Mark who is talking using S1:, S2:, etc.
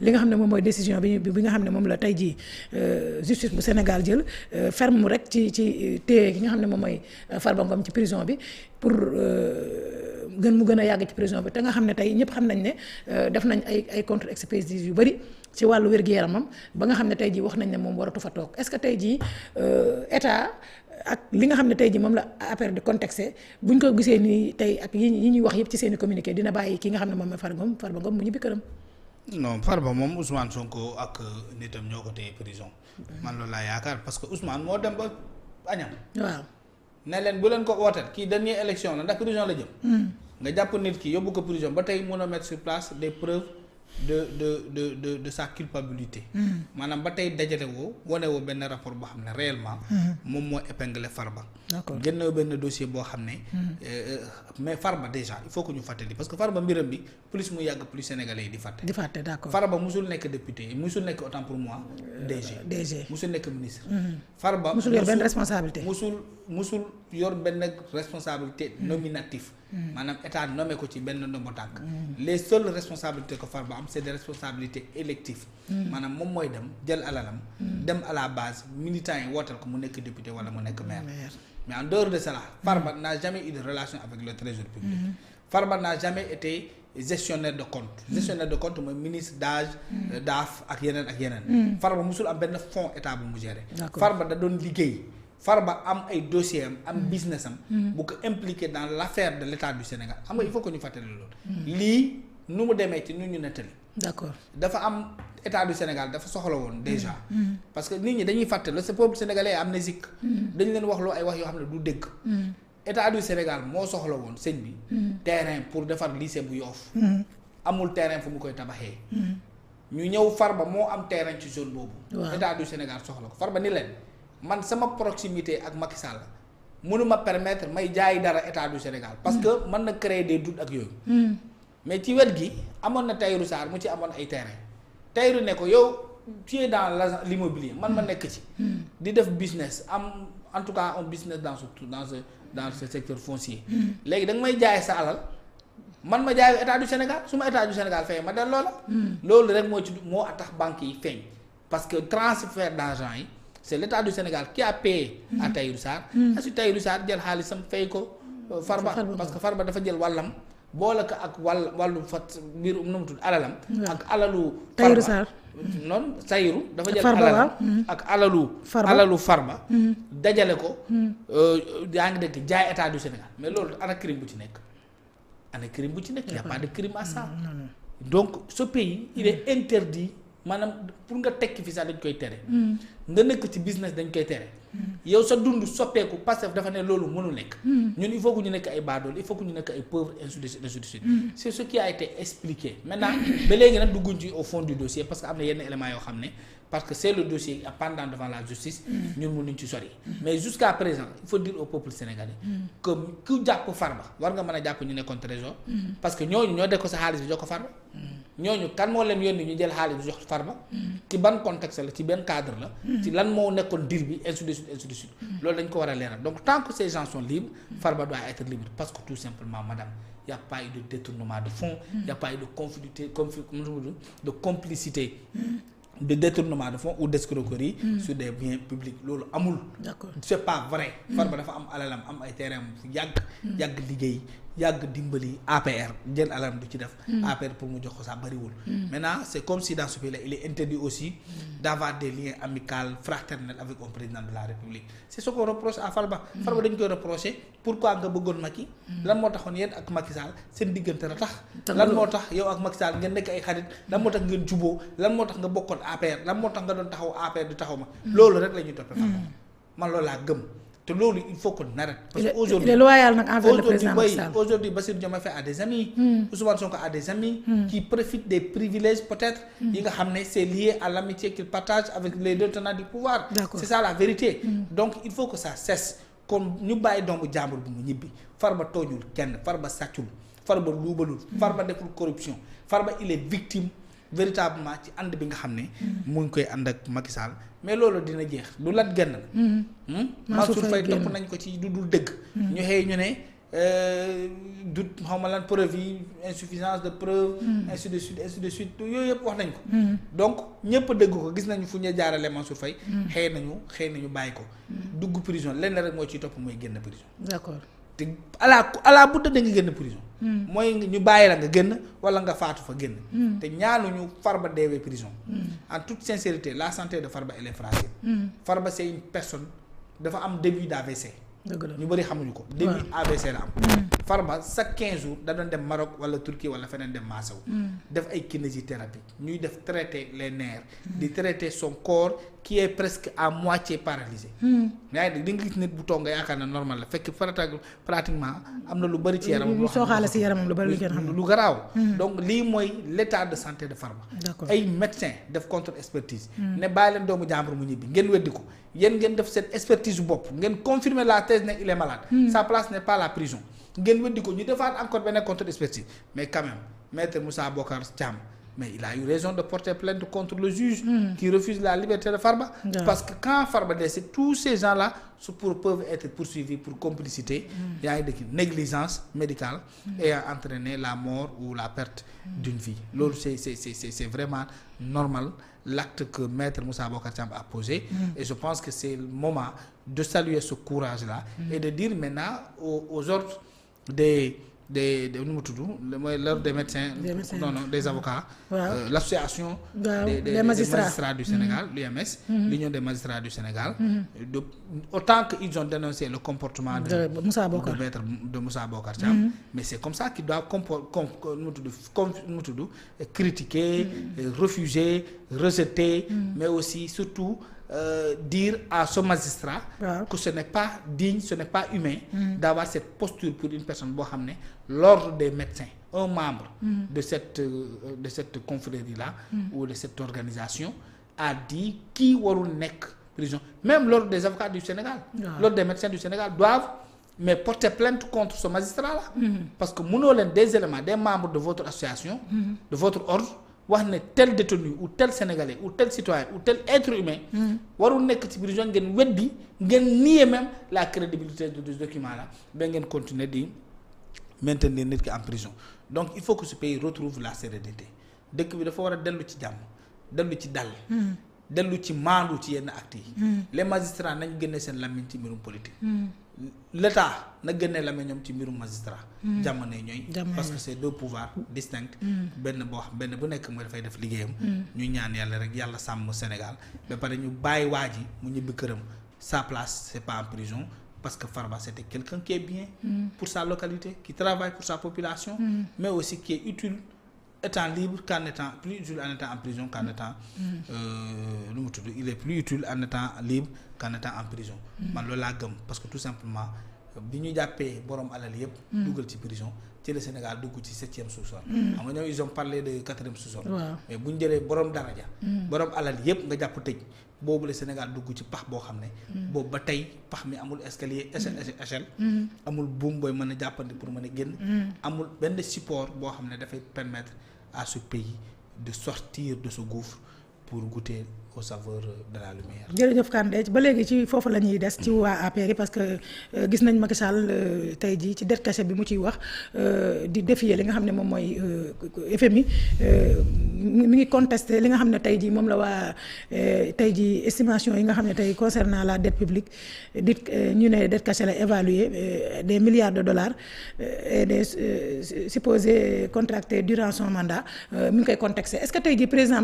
S1: li nga xam ne moom mooy décision bi nga xam ne moom la tey jii justice bu Sénégal jël ferme rek ci téye ki nga xam ne moom mooy Farba Ngom ci prison bi pour mu gën a yàgg ci prison bi te nga xam ne tey ñëpp xam nañ ne def nañ ay contre expertise yu bari ci wàllu wér-gu-yaramam ba nga xam ne tey jii wax nañ ne moom waratu fa toog est-ce que tey jii état ak li nga xam ne tey jii moom la affaire de contexte buñ ko gisee nii tey ak yi ñuy wax yëpp ci seen i communiqué dina bàyyi ki nga xam ne moom mooy Farba Ngom mu ñibbi këram.
S2: non Farba moom Ousmane Sonko ak nitam ñoo ko téye prison man loolu laa yaakaar parce que Ousmane moo dem ba añam. waaw ne leen bu leen ko wooteel kii dernière élection la ndax prison la jëm. nga jàpp nit ki yóbbu ko prison ba tey mën a mettre sur place des preuves de sa culpabilité. maanaam ba tey dajale woo wane woo benn rapport boo xam ne réellement. moom moo épinglé Farba. d'accord génn benn dossier boo xam ne. mais Farba déjà il faut que ñu fàttali parce que Farba mbiram bi plus mu yàgg plus sénégalais yi di fàtte. d'accord Farba musul nekk député musul nekk autant pour moi. DG musul nekk ministre. Farba musul yor benn responsabilité. musul yor benn responsabilité nominatif. maanaam état nommé ko ci benn ndombo tànk. les seules responsabilités que Farba am c'est des responsabilités électives. maanaam moom mooy dem jël alalam. dem à la base militants yi wootal ko mu nekk député wala mu nekk maire. mais en dehors de cela Farba n'a jamais eu de relation avec le trésor public. Farba n'a jamais été gestionnaire de compte mooy ministre DAF ak yeneen. Farba musul am benn fonds état bu mu gérer. Farba da doon liggéey. Farba am ay dossier am business am. bu ko impliqué dans l'affaire de l'état du Sénégal xam nga il faut que ñu fàttali loolu. lii nu mu demee ci nu ñu nettali. d'accord dafa am état du Sénégal dafa soxla woon déjà. parce que nit ñi dañuy fàttali le peuple sénégalais est amnésique. dañu leen wax loo ay wax yoo xam ne du dëgg. état du Sénégal moo soxla woon sëñ bi. terrain pour defar lycée bu Yoff. amul terrain fu mu koy tabaxee. ñu ñëw Farba moo am terrain ci zone boobu. état du Sénégal soxla ko Farba ni leen. man sama proximité ak Macky Sall mënuma permettre may jaay dara état du Sénégal parce que mën na créer des doutes ak yooyu. mais ci wet gi amoon na Tahirou Sarr mu ci amoon ay terrain Tahirou ne ko yow tu es dans l'immobilier man ma nekk ci. di def business am en tout cas un business dans ce secteur foncier. léegi da nga may jaay sa alal man ma jaay état du Sénégal su ma état du Sénégal fay ma delloo la. loolu rek moo tax banques yi feeñ parce que transfert d'argent yi. c'est l'état du Sénégal qui a payé à Tahirou Sarr. ensuite Tahirou Sarr jël xaalisam fay ko Farba parce que Farba dafa jël wàllam boole ko ak wàllu fat mbiru nu mu tudd alalam. ak alalu. Tahirou Sarr noonu Tahirou dafa jël alalam ak alalu Farba. dajale ko. yaa ngi dégg jaay état du Sénégal mais loolu ana crime bu ci nekk. y a pas de crime à ça. donc ce pays il est interdit. maanaam pour nga tekki fi sax dañ koy tere. nga nekk ci business dañ koy tere. yow sa dund soppeeku parce que dafa ne loolu mënul nekk. ñun il faut que ñu nekk ay baadool il faut que ñu nekk ay pauvres ainsi de suite. c'est ce qui a été expliqué maintenant ba léegi nag dugguñ ci au fond du dossier parce que am na yenn éléments yoo xam ne parce que c'est le dossier pendant devant la justice. ñun mënuñ ci sori. mais jusqu'à présent il faut dire au peuple sénégalais. que ku jàpp Farba war nga mën a jàpp ñu nekkoon trésor. parce que ñooñu ñoo def ko sa xaalis bi jox ko Farba. ñooñu kan moo leen yónni ñu jël xaalis bi jox Farba. ci ban contexte la ci benn cadre la. ci lan moo nekkoon deal bi ainsi de suite. loolu dañ ko war a leeral donc tant que ces gens sont libres. Farba doit être libre parce que tout simplement madame y a pas eu de détournement de fonds. Y a pas eu de complicité. de détournement de fonds ou d'escroquerie sur des biens publics loolu amul. d'accord c'est pas vrai. Farba dafa am alalam am ay terrain fu yàgg liggéey yàgg dimbali APR jël alalam du ci def. APR pour mu jox ko ça bariwul. maintenant c'est comme si dans ce pays là il est interdit aussi d'avoir des liens amicaux fraternels avec un président de la République c'est ce qu'on reproche à Farba. Farba dañ koy reprocher pourquoi nga bëggoon Macky. lan moo taxoon yéen ak Macky Sall seen diggante la tax. lan moo tax yow ak Macky Sall ngeen nekk ay xarit lan moo tax ngeen juboo lan moo tax nga bokkoon APR lan moo tax nga doon taxaw APR di taxaw ma. loolu rek la ñuy toppee Farba. man loolu laa gëm. te loolu il faut qu'on arrête. parce que aujourd'hui il est loyal nag envers le président Macky Sall. aujourd'hui Bassirou Diomaye Faye a des amis. Ousmane Sonko a des amis. qui profitent des privilèges peut-être. yi nga xam ne c'est lié à l'amitié qu'il partage avec les deux tenants du pouvoir. D'accord. C'est ça la vérité. donc il faut que ça cesse comme ñu bàyyi doomu jàmbur bu mu ñibbi Farba tooñul kenn Farba sàccul Farba luubalul. Farba deful corruption Farba il est victime. véritablement ci ànd bi nga xam ne. mu ngi koy ànd ak Macky Sall mais loolu dina jeex du lat genn la. Mansour Faye topp nañ ko ci du dul dëgg. ñu xëy ñu ne doute xaw ma lan preuve yi insuffisance de preuve. ainsi de suite yooyu yëpp wax nañ ko. donc ñëpp dégg ko gis nañu fu ñu jaarale Mansour Faye. xëy nañu bàyyi ko. dugg prison lenn rek moo ciy topp mooy génn prison.
S1: d'accord
S2: te ala budda da nga génn prison. mooy ñu bàyyi la nga génn wala nga faatu fa génn. te ñaanuñu Farba deewee prison. en toute sincérité la santé de Farba elle est fragile. Farba c'est une personne dafa am début d'AVC.
S1: dëgg la
S2: ñu bëri xamuñu ko. début AVC la am. Farba chaque 15 jours da doon dem Maroc wala Turquie wala feneen dem Massaw. def ay kinésithérapie ñuy def traiter les nerfs. di traiter son corps qui est presque à moitié paralysé. yaa ngi dégg di nga gis nit bu toog nga yaakaar ne normal la fekk pratiquement am na lu bëri ci yaramam.
S1: lu sooxaale si yaramam lu bëri lu kenn xam
S2: lu garaaw. donc lii mooy l'état de santé de Farba.
S1: d'accord
S2: ay médecins def contre expertise. ne bàyyi leen doomu jàmbur mu ñibbi ngeen weddi ko yéen ngeen def seen expertise bopp ngeen confirmer la thèse ne il est malade. sa place n'est pas la prison. ngeen weddi ko ñu defaat encore benn contre expertise mais quand même maître Moussa Bocar Thiam mais il a eu raison de porter plainte contre le juge. qui refuse la liberté de Farba. parce que quand Farba décède tous ces gens-là peuvent être poursuivis pour complicité. yaa ngi dégg négligence médicale. ayant entraîné la mort ou la perte d'une vie. loolu c'est vraiment normal l'acte que maître Moussa Bocar Thiam a posé. et je pense que c'est le moment de saluer ce courage-là. et de dire maintenant aux ordres nu mu tudd mooy l'ordre des médecins. Des avocats. L'association. des magistrats du Sénégal l'UMS. l'union des magistrats du Sénégal. autant que ils ont dénoncé le comportement de Moussa Bocar Thiam. mais c'est comme ça qu'ils doivent critiquer. refuser rejeter. mais aussi surtout. Dire à ce magistrat que ce n'est pas digne, ce n'est pas humain d'avoir cette posture pour une personne boo xam ne l'ordre des médecins un membre de cette confrérie-là ou de cette organisation a dit kii warul nekk prison. Même l'ordre des avocats du Sénégal l'ordre des médecins du Sénégal doivent mais porter plainte contre ce magistrat-là parce que mënoo leen des éléments des membres de votre association de votre ordre wax ne tel détenu ou tel sénégalais ou tel citoyen ou tel être humain warul nekk ci prison ngeen weddi ngeen nier même la crédibilité de ce document là ba ngeen continuer di maintenir nit ki en prison. donc il faut que ce pays retrouve la sérénité dëkk bi dafa war a dellu ci jàmm dellu ci dal dellu ci maandu ci yenn actes yi les magistrats nañ génne seen làmmiñ ci mbirum politique l'État na génne làmmiñ ñoom ci mbirum magistrat jamono ñooy parce que c'est deux pouvoirs distincts benn bu nekk mooy dafay def liggéeyam ñu ñaan yàlla rek yàlla sàmm Sénégal ba pare ñu bàyyi waa ji mu ñibbi këram sa place c'est pas en prison parce que Farba c'était quelqu'un qui est bien pour sa localité qui travaille pour sa population mais aussi qui est utile étant libre qu'en étant plus utile en étant en prison qu'en étant nu mu tudd il est plus utile en étant libre qu'en étant en prison man loolu laa gëm parce que tout simplement bi ñu jàppee borom alal yëpp dugal ci prison ci le Sénégal dugg ci 7e sous-sol xam nga ñoom ils ont parlé de 4e sous-sol mais bu ñu jëlee borom daraja borom alal yëpp nga jàpp tëj boobu le Sénégal dugg ci pax boo xam ne boobu ba tey pax mi amul escalier échelle amul buum booy mën a jàppandi pour mën a génn amul benn support boo xam ne dafay permettre à ce pays de sortir de ce gouffre pour goûter aux saveurs de la lumière.
S1: jërëjëf Kandé ba léegi ci foofu la ñuy des ci waa APR yi parce que gis nañ Macky Sall tey jii ci dette cachée bi mu ciy wax di défier li nga xam ne moom mooy FMI mi ngi contester li nga xam ne tey jii moom la waa tey jii estimation yi nga xam ne tey concernant la dette publique dit ñu ne dette cachée la évaluer des milliards de dollars et des supposés contractés durant son mandat mi ngi koy contexter est-ce que tey jii président